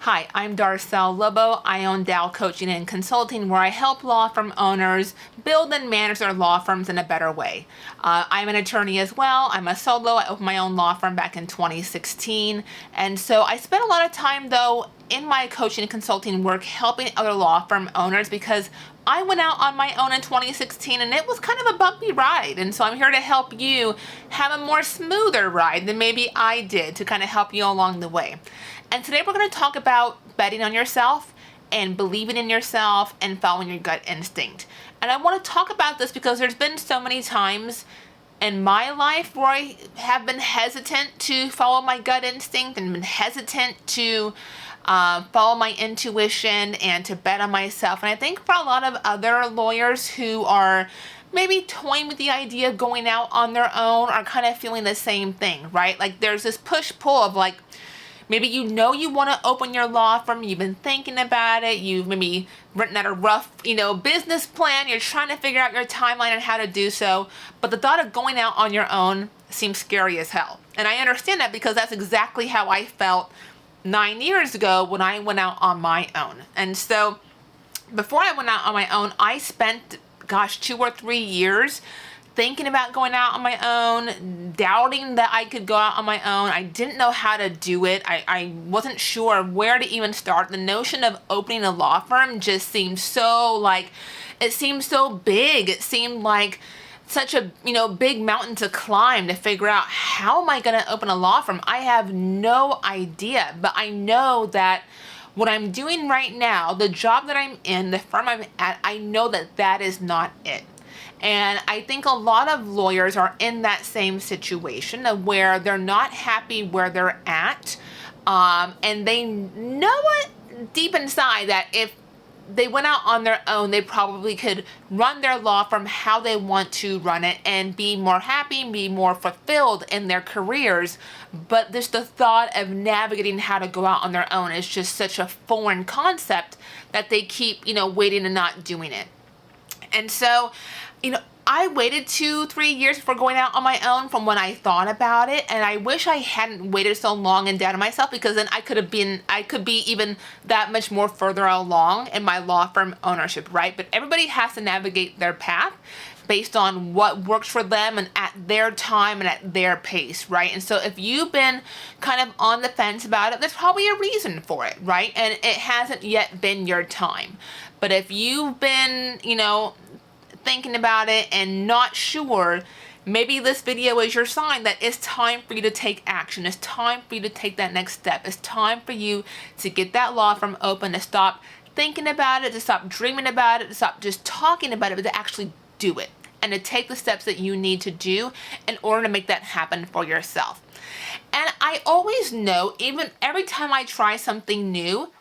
Hi, I'm Darcel Lobo. I own Dow Coaching and Consulting, where I help law firm owners build and manage their law firms in a better way. I'm an attorney as well. I'm a solo. I opened my own law firm back in 2016. And so I spent a lot of time, though, in my coaching and consulting work helping other law firm owners because I went out on my own in 2016 and it was kind of a bumpy ride. And so I'm here to help you have a more smoother ride than maybe I did to kind of help you along the way. And today we're going to talk about betting on yourself and believing in yourself and following your gut instinct. And I want to talk about this because there's been so many times in my life where I have been hesitant to follow my gut instinct and been hesitant to follow my intuition and to bet on myself. And I think for a lot of other lawyers who are maybe toying with the idea of going out on their own are kind of feeling the same thing, right? Like there's this push-pull of like, maybe you want to open your law firm, you've been thinking about it, you've maybe written out a rough, business plan, you're trying to figure out your timeline on how to do so, but the thought of going out on your own seems scary as hell. And I understand that because that's exactly how I felt 9 years ago when I went out on my own. And so before I went out on my own, I spent, 2 or 3 years thinking about going out on my own, doubting that I could go out on my own. I didn't know how to do it. I wasn't sure where to even start. The notion of opening a law firm just seemed so it seemed so big. It seemed like such a, big mountain to climb to figure out how am I going to open a law firm? I have no idea, but I know that what I'm doing right now, the job that I'm in, the firm I'm at, I know that that is not it. And I think a lot of lawyers are in that same situation of where they're not happy where they're at. And they know it deep inside that if they went out on their own, they probably could run their law firm how they want to run it and be more happy, be more fulfilled in their careers. But just the thought of navigating how to go out on their own is just such a foreign concept that they keep, waiting and not doing it. And so, I waited 2-3 years before going out on my own from when I thought about it. And I wish I hadn't waited so long and doubted myself, because then I could be even that much more further along in my law firm ownership, right? But everybody has to navigate their path based on what works for them and at their time and at their pace, right? And so if you've been kind of on the fence about it, there's probably a reason for it, right? And it hasn't yet been your time. But if you've been, thinking about it and not sure, maybe this video is your sign that it's time for you to take action. It's time for you to take that next step. It's time for you to get that law firm open, to stop thinking about it, to stop dreaming about it, to stop just talking about it, but to actually do it and to take the steps that you need to do in order to make that happen for yourself. And I always know, even every time I try something new,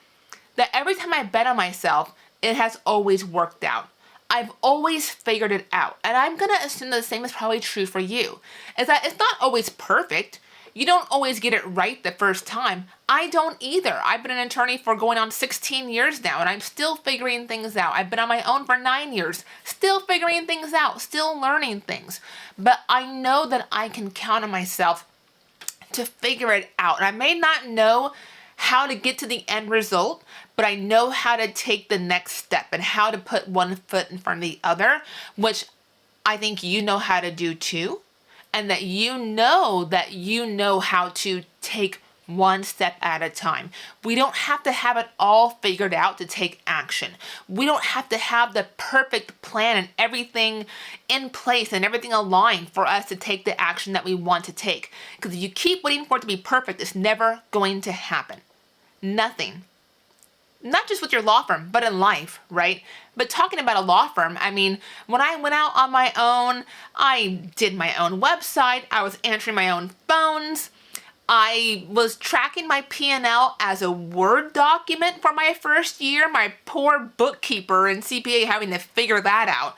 that every time I bet on myself, it has always worked out. I've always figured it out. And I'm going to assume that the same is probably true for you. Is that it's not always perfect. You don't always get it right the first time. I don't either. I've been an attorney for going on 16 years now, and I'm still figuring things out. I've been on my own for 9 years, still figuring things out, still learning things. But I know that I can count on myself to figure it out. And I may not know how to get to the end result, but I know how to take the next step and how to put one foot in front of the other, which I think you know how to do too. And that you know how to take one step at a time. We don't have to have it all figured out to take action. We don't have to have the perfect plan and everything in place and everything aligned for us to take the action that we want to take. Because if you keep waiting for it to be perfect, it's never going to happen. Nothing. Not just with your law firm, but in life, right? But talking about a law firm, I mean, when I went out on my own, I did my own website, I was answering my own phones, I was tracking my P&L as a Word document for my first year, my poor bookkeeper and CPA having to figure that out.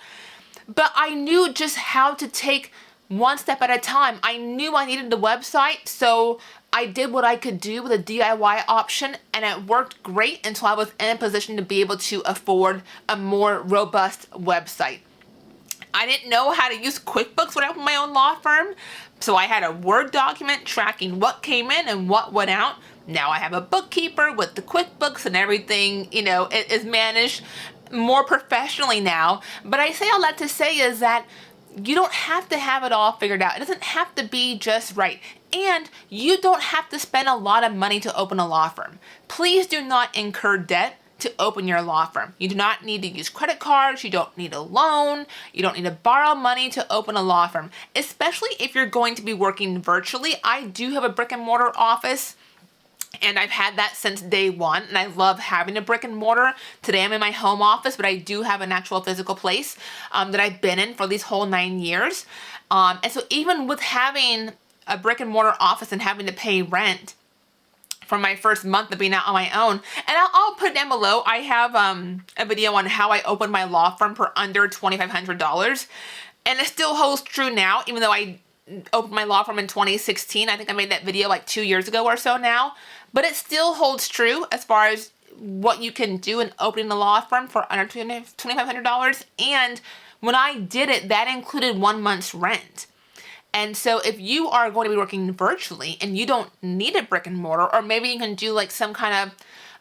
But I knew just how to take one step at a time. I knew I needed the website, so I did what I could do with a DIY option, and it worked great until I was in a position to be able to afford a more robust website. I didn't know how to use QuickBooks when I opened my own law firm, so I had a Word document tracking what came in and what went out. Now I have a bookkeeper with the QuickBooks and everything, it is managed more professionally now. But I say all that to say is that you don't have to have it all figured out. It doesn't have to be just right. And you don't have to spend a lot of money to open a law firm. Please do not incur debt to open your law firm. You do not need to use credit cards. You don't need a loan. You don't need to borrow money to open a law firm, especially if you're going to be working virtually. I do have a brick and mortar office, and I've had that since day one, and I love having a brick and mortar. Today I'm in my home office, but I do have an actual physical place that I've been in for these whole 9 years. And so even with having a brick and mortar office and having to pay rent for my first month of being out on my own, and I'll put it down below, I have a video on how I opened my law firm for under $2,500, and it still holds true now, even though I opened my law firm in 2016. I think I made that video like 2 years ago or so now, but it still holds true as far as what you can do in opening a law firm for under $2,500. And when I did it, that included 1 month's rent. And so if you are going to be working virtually and you don't need a brick and mortar, or maybe you can do like some kind of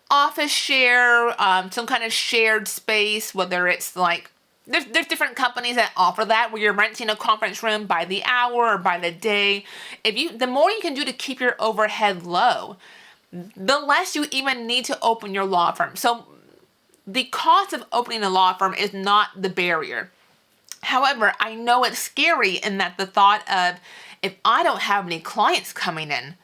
office share, some kind of shared space, whether it's like, there's different companies that offer that, where you're renting a conference room by the hour or by the day. The more you can do to keep your overhead low, the less you even need to open your law firm. So the cost of opening a law firm is not the barrier. However, I know it's scary in that the thought of, if I don't have any clients coming in,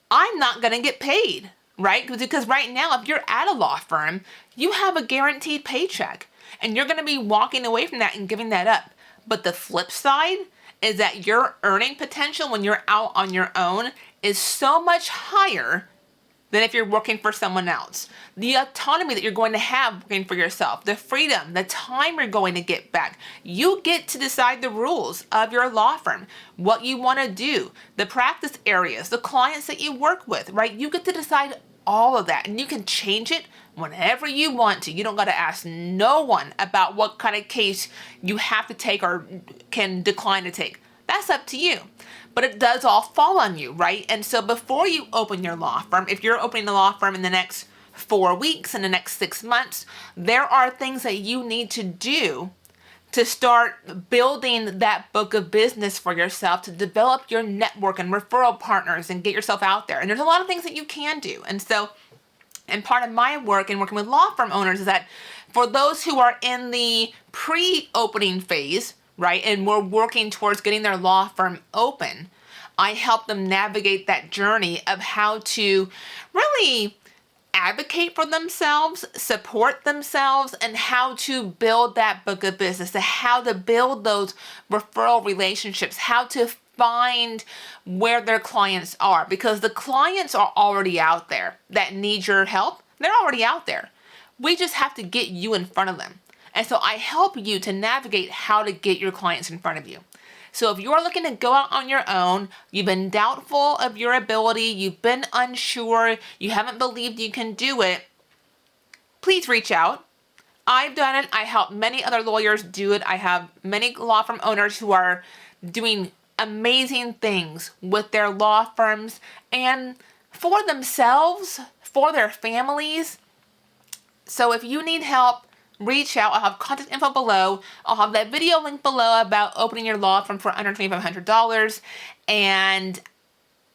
I'm not going to get paid, right? Because right now, if you're at a law firm, you have a guaranteed paycheck, and you're going to be walking away from that and giving that up. But the flip side is that your earning potential when you're out on your own is so much higher than if you're working for someone else. The autonomy that you're going to have working for yourself, the freedom, the time you're going to get back. You get to decide the rules of your law firm, what you want to do, the practice areas, the clients that you work with, right? You get to decide all of that, and you can change it whenever you want to. You don't got to ask no one about what kind of case you have to take or can decline to take. That's up to you. But it does all fall on you, right? And so before you open your law firm, if you're opening a law firm in the next 4 weeks, in the next 6 months, there are things that you need to do to start building that book of business for yourself, to develop your network and referral partners and get yourself out there. And there's a lot of things that you can do. And so, and part of my work in working with law firm owners is that for those who are in the pre-opening phase, right, and we're working towards getting their law firm open, I help them navigate that journey of how to really advocate for themselves, support themselves, and how to build that book of business, how to build those referral relationships, how to find where their clients are, because the clients are already out there that need your help. They're already out there. We just have to get you in front of them. And so I help you to navigate how to get your clients in front of you. So if you're looking to go out on your own, you've been doubtful of your ability, you've been unsure, you haven't believed you can do it, please reach out. I've done it. I help many other lawyers do it. I have many law firm owners who are doing amazing things with their law firms and for themselves, for their families. So if you need help, reach out. I'll have contact info below. I'll have that video link below about opening your law firm for under $2,500. And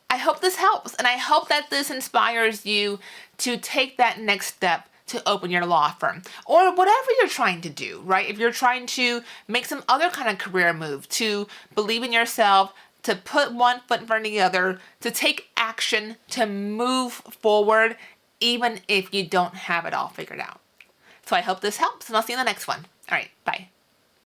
I hope this helps. And I hope that this inspires you to take that next step to open your law firm, or whatever you're trying to do, right? If you're trying to make some other kind of career move, to believe in yourself, to put one foot in front of the other, to take action, to move forward, even if you don't have it all figured out. So I hope this helps, and I'll see you in the next one. All right, bye.